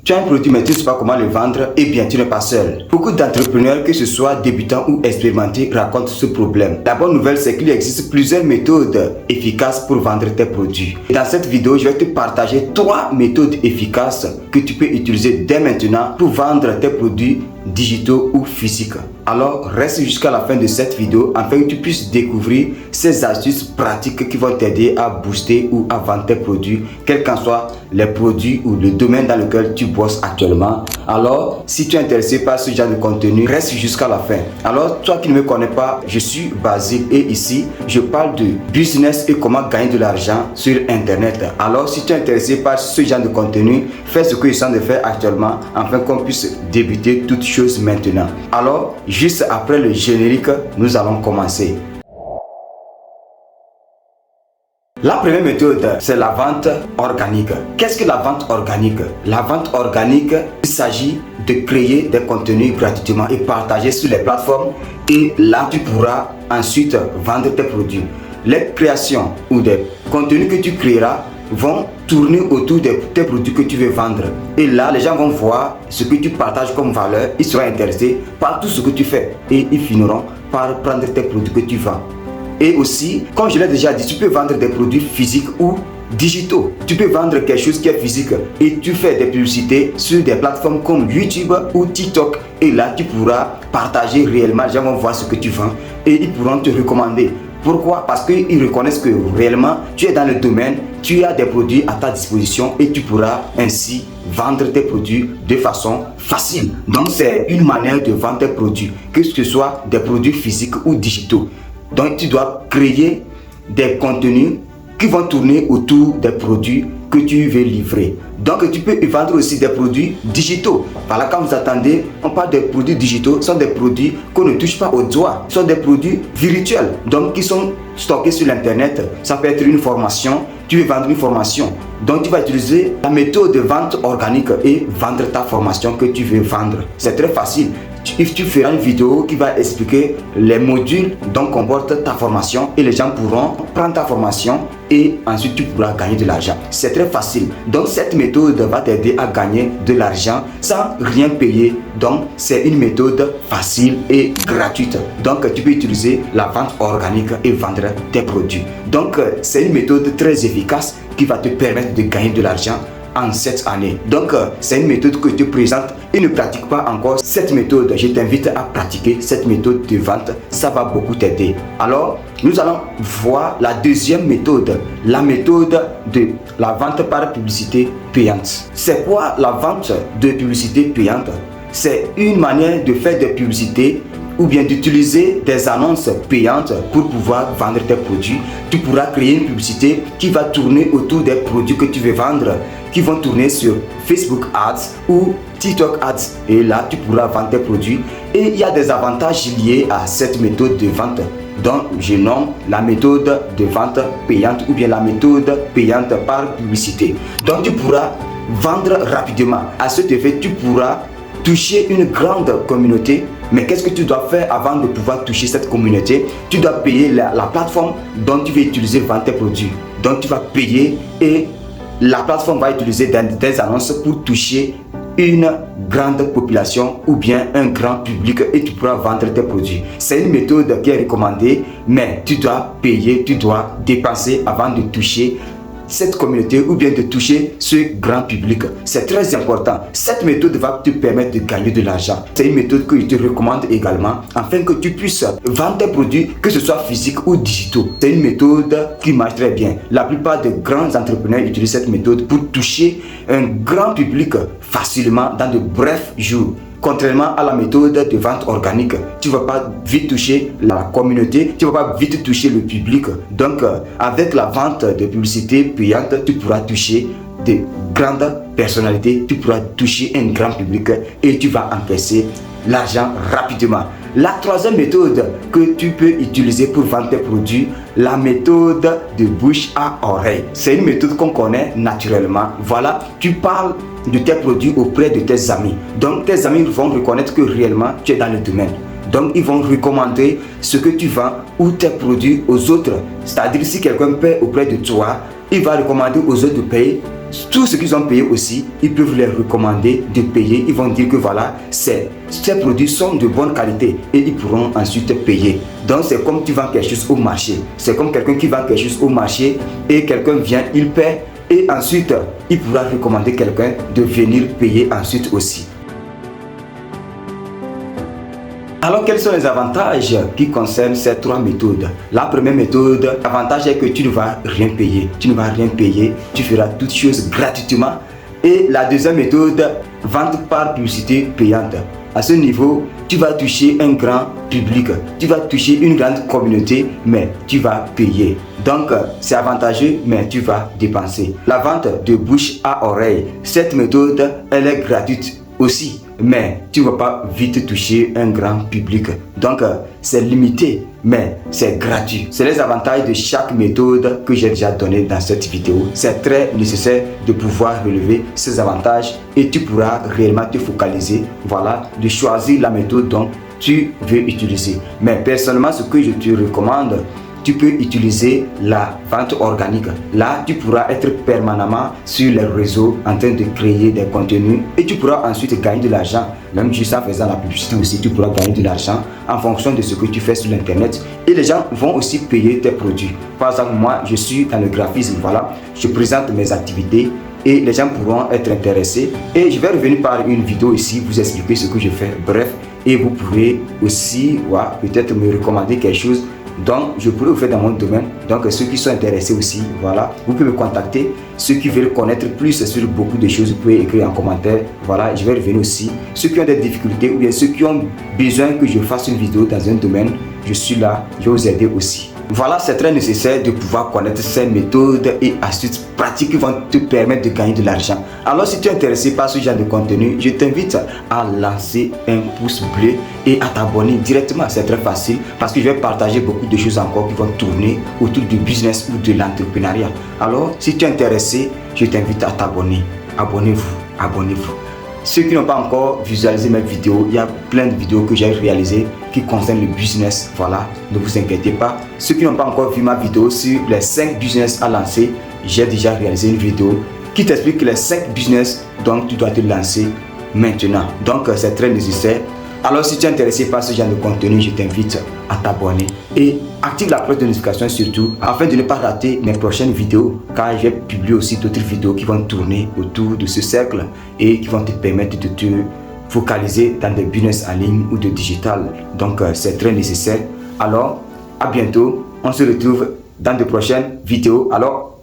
Tu as un produit mais tu ne sais pas comment le vendre, eh bien tu n'es pas seul. Beaucoup d'entrepreneurs, que ce soit débutants ou expérimentés, racontent ce problème. La bonne nouvelle, c'est qu'il existe plusieurs méthodes efficaces pour vendre tes produits. Et dans cette vidéo, je vais te partager 3 méthodes efficaces que tu peux utiliser dès maintenant pour vendre tes produits digitaux ou physiques. Alors reste jusqu'à la fin de cette vidéo afin que tu puisses découvrir ces astuces pratiques qui vont t'aider à booster ou à vendre tes produits, quels qu'en soient les produits ou le domaine dans lequel tu bosses actuellement. Alors si tu es intéressé par ce genre de contenu, reste jusqu'à la fin. Alors toi qui ne me connais pas, je suis Basile et ici je parle de business et comment gagner de l'argent sur internet. Alors si tu es intéressé par ce genre de contenu, fais ce que je suis en train de faire actuellement afin qu'on puisse débuter toutes choses maintenant. Alors juste après le générique, nous allons commencer. La première méthode, c'est la vente organique. Qu'est-ce que la vente organique? La vente organique, il s'agit de créer des contenus gratuitement et partager sur les plateformes, et là tu pourras ensuite vendre tes produits. Les créations ou des contenus que tu créeras vont tourner autour de tes produits que tu veux vendre. Et là, les gens vont voir ce que tu partages comme valeur, ils seront intéressés par tout ce que tu fais et ils finiront par prendre tes produits que tu vends. Et aussi, comme je l'ai déjà dit, tu peux vendre des produits physiques ou digitaux. Tu peux vendre quelque chose qui est physique et tu fais des publicités sur des plateformes comme YouTube ou TikTok. Et là, tu pourras partager réellement, les gens vont voir ce que tu vends et ils pourront te recommander. Pourquoi? Parce qu'ils reconnaissent que réellement tu es dans le domaine, tu as des produits à ta disposition et tu pourras ainsi vendre tes produits de façon facile. Donc c'est une manière de vendre tes produits, que ce soit des produits physiques ou digitaux. Donc tu dois créer des contenus qui vont tourner autour des produits que tu veux livrer. Donc tu peux vendre aussi des produits digitaux. Voilà, quand vous attendez, on parle des produits digitaux, ce sont des produits qu'on ne touche pas au doigt, ce sont des produits virtuels, donc qui sont stockés sur l'internet. Ça peut être une formation, tu veux vendre une formation, donc tu vas utiliser la méthode de vente organique et vendre ta formation que tu veux vendre. C'est très facile. Tu feras une vidéo qui va expliquer les modules dont comporte ta formation et les gens pourront prendre ta formation et ensuite tu pourras gagner de l'argent. C'est très facile. Donc cette méthode va t'aider à gagner de l'argent sans rien payer. Donc c'est une méthode facile et gratuite. Donc tu peux utiliser la vente organique et vendre tes produits. Donc c'est une méthode très efficace qui va te permettre de gagner de l'argent en cette année. Donc c'est une méthode que je te présente et ne pratique pas encore cette méthode. Je t'invite à pratiquer cette méthode de vente, ça va beaucoup t'aider. Alors nous allons voir la deuxième méthode, la méthode de la vente par publicité payante. C'est quoi la vente de publicité payante? C'est une manière de faire des publicités ou bien d'utiliser des annonces payantes pour pouvoir vendre tes produits. Tu pourras créer une publicité qui va tourner autour des produits que tu veux vendre, qui vont tourner sur Facebook Ads ou TikTok Ads. Et là, tu pourras vendre tes produits. Et il y a des avantages liés à cette méthode de vente, dont je nomme la méthode de vente payante ou bien la méthode payante par publicité. Donc, tu pourras vendre rapidement. À cet effet, tu pourras toucher une grande communauté. Mais qu'est-ce que tu dois faire avant de pouvoir toucher cette communauté? Tu dois payer la plateforme dont tu veux utiliser vendre tes produits. Donc tu vas payer et la plateforme va utiliser des annonces pour toucher une grande population ou bien un grand public et tu pourras vendre tes produits. C'est une méthode qui est recommandée, mais tu dois payer, tu dois dépenser avant de toucher cette communauté ou bien de toucher ce grand public. C'est très important. Cette méthode va te permettre de gagner de l'argent. C'est une méthode que je te recommande également afin que tu puisses vendre tes produits, que ce soit physiques ou digitaux. C'est une méthode qui marche très bien. La plupart des grands entrepreneurs utilisent cette méthode pour toucher un grand public facilement dans de brefs jours. Contrairement à la méthode de vente organique, tu ne vas pas vite toucher la communauté, tu ne vas pas vite toucher le public. Donc, avec la vente de publicité payante, tu pourras toucher de grandes personnalités, tu pourras toucher un grand public et tu vas encaisser l'argent rapidement. La troisième méthode que tu peux utiliser pour vendre tes produits, la méthode de bouche à oreille. C'est une méthode qu'on connaît naturellement. Voilà, tu parles de tes produits auprès de tes amis. Donc tes amis vont reconnaître que réellement tu es dans le domaine. Donc ils vont recommander ce que tu vends ou tes produits aux autres. C'est-à-dire si quelqu'un paie auprès de toi il va recommander aux autres de payer. Tout ce qu'ils ont payé aussi, ils peuvent leur recommander de payer. Ils vont dire que voilà, ces produits sont de bonne qualité et ils pourront ensuite payer. Donc c'est comme tu vends quelque chose au marché. C'est comme quelqu'un qui vend quelque chose au marché et quelqu'un vient, il paie et ensuite il pourra recommander quelqu'un de venir payer ensuite aussi. Alors, quels sont les avantages qui concernent ces 3 méthodes? La première méthode, l'avantage est que tu ne vas rien payer. Tu ne vas rien payer, tu feras toutes choses gratuitement. Et la deuxième méthode, vente par publicité payante. À ce niveau, tu vas toucher un grand public, tu vas toucher une grande communauté, mais tu vas payer. Donc, c'est avantageux, mais tu vas dépenser. La vente de bouche à oreille, cette méthode, elle est gratuite aussi, mais tu ne vas pas vite toucher un grand public. Donc, c'est limité, mais c'est gratuit. C'est les avantages de chaque méthode que j'ai déjà donné dans cette vidéo. C'est très nécessaire de pouvoir relever ces avantages et tu pourras réellement te focaliser, voilà, de choisir la méthode dont tu veux utiliser. Mais personnellement, ce que je te recommande, tu peux utiliser la vente organique. Là, tu pourras être permanemment sur les réseaux en train de créer des contenus et tu pourras ensuite gagner de l'argent. Même juste en faisant la publicité aussi, tu pourras gagner de l'argent en fonction de ce que tu fais sur l'internet. Et les gens vont aussi payer tes produits. Par exemple, moi, je suis dans le graphisme, voilà, je présente mes activités et les gens pourront être intéressés. Et je vais revenir par une vidéo ici, vous expliquer ce que je fais. Bref, et vous pourrez aussi, voilà, peut-être me recommander quelque chose. Donc, je pourrais vous faire dans mon domaine. Donc, ceux qui sont intéressés aussi, voilà, vous pouvez me contacter. Ceux qui veulent connaître plus sur beaucoup de choses, vous pouvez écrire en commentaire. Voilà, je vais revenir aussi. Ceux qui ont des difficultés ou bien ceux qui ont besoin que je fasse une vidéo dans un domaine, je suis là, je vais vous aider aussi. Voilà, c'est très nécessaire de pouvoir connaître ces méthodes et astuces pratiques qui vont te permettre de gagner de l'argent. Alors, si tu es intéressé par ce genre de contenu, je t'invite à lancer un pouce bleu et à t'abonner directement. C'est très facile parce que je vais partager beaucoup de choses encore qui vont tourner autour du business ou de l'entrepreneuriat. Alors, si tu es intéressé, je t'invite à t'abonner. Abonnez-vous, abonnez-vous. Ceux qui n'ont pas encore visualisé mes vidéos, il y a plein de vidéos que j'ai réalisées qui concernent le business. Voilà, ne vous inquiétez pas. Ceux qui n'ont pas encore vu ma vidéo sur les 5 business à lancer, j'ai déjà réalisé une vidéo qui t'explique les 5 business dont tu dois te lancer maintenant. Donc, c'est très nécessaire. Alors, si tu es intéressé par ce genre de contenu, je t'invite à t'abonner et active la cloche de notification surtout afin de ne pas rater mes prochaines vidéos, car je vais publier aussi d'autres vidéos qui vont tourner autour de ce cercle et qui vont te permettre de te focaliser dans des business en ligne ou de digital. Donc, c'est très nécessaire. Alors, à bientôt. On se retrouve dans de prochaines vidéos. Alors,